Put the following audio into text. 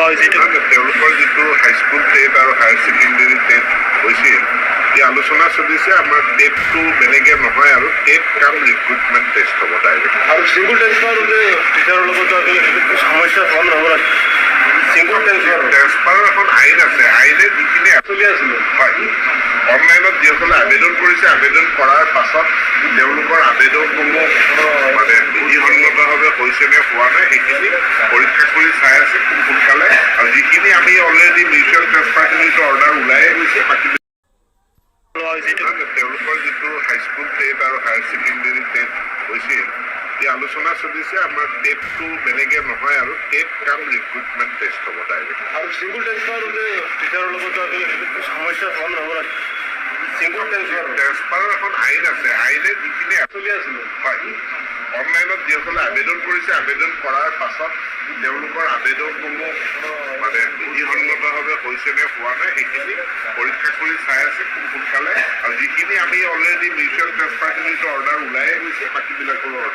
তেওঁলোকৰ যিটো high school TET আৰু হায়াৰ ছেকেণ্ডেৰী টেট হৈছিল, এই আলোচনা চলিছে আমাৰ টেটটো বেলেগে নহয় আৰু টেট কাম ৰিক্ৰুটমেণ্ট টেষ্ট হ'ব ডাইৰেক্ট। আৰু চিংগুল ট্ৰেন্সফাৰ টিচাৰৰ লগত সমস্যা সমাধান হ'ব লাগে। চিংগুল ট্ৰেন্সফাৰৰ এখন আইন আছে, আইনে যিখিনি চলি আছিলে হয় অনলাইনত যিসকলে আবেদন কৰিছে, আবেদন কৰাৰ পাছত তেওঁলোকৰ আবেদনসমূহ মানে বিধিসন্মতভাৱে হৈছে নে হোৱা নাই সেইখিনি পৰীক্ষা কৰি চাই আছে খুব সোনকালে। আৰু যিখিনি আমি অলৰেডি মিউচুৱেল ট্ৰেন্সফাৰখিনিতো অৰ্ডাৰ ওলাইয়ে গৈছে, বাকী তেওঁলোকৰ যিটো হাইস্কুল টেট আৰু হায়াৰ ছেকেণ্ডেৰী টেট হৈছিল, এই আলোচনা চলিছে আমাৰ টেটটো বেলেগে নহয় আৰু টেট কাম ৰিক্ৰুটমেণ্ট টেষ্ট হ'ব ডাইৰেক্ট। আৰু চিংগুল ট্ৰেন্সফাৰ টিচাৰৰ লগত সমস্যা সমাধান হ'ব লাগে। চিংগুল ট্ৰেন্সফাৰৰ এখন আইন আছে, আইনে যিখিনি চলি আছিলে হয় অনলাইনত যিসকলে আবেদন কৰিছে, আবেদন কৰাৰ পাছত তেওঁলোকৰ আবেদনসমূহ মানে বিধিসন্মতভাৱে হৈছে নে হোৱা নাই সেইখিনি পৰীক্ষা কৰি চাই আছে খুব সোনকালে। আৰু যিখিনি আমি অলৰেডি মিউচুৱেল ট্ৰেন্সফাৰখিনিতো অৰ্ডাৰ ওলাইয়ে গৈছে, বাকীবিলাকৰ অৰ্ডাৰ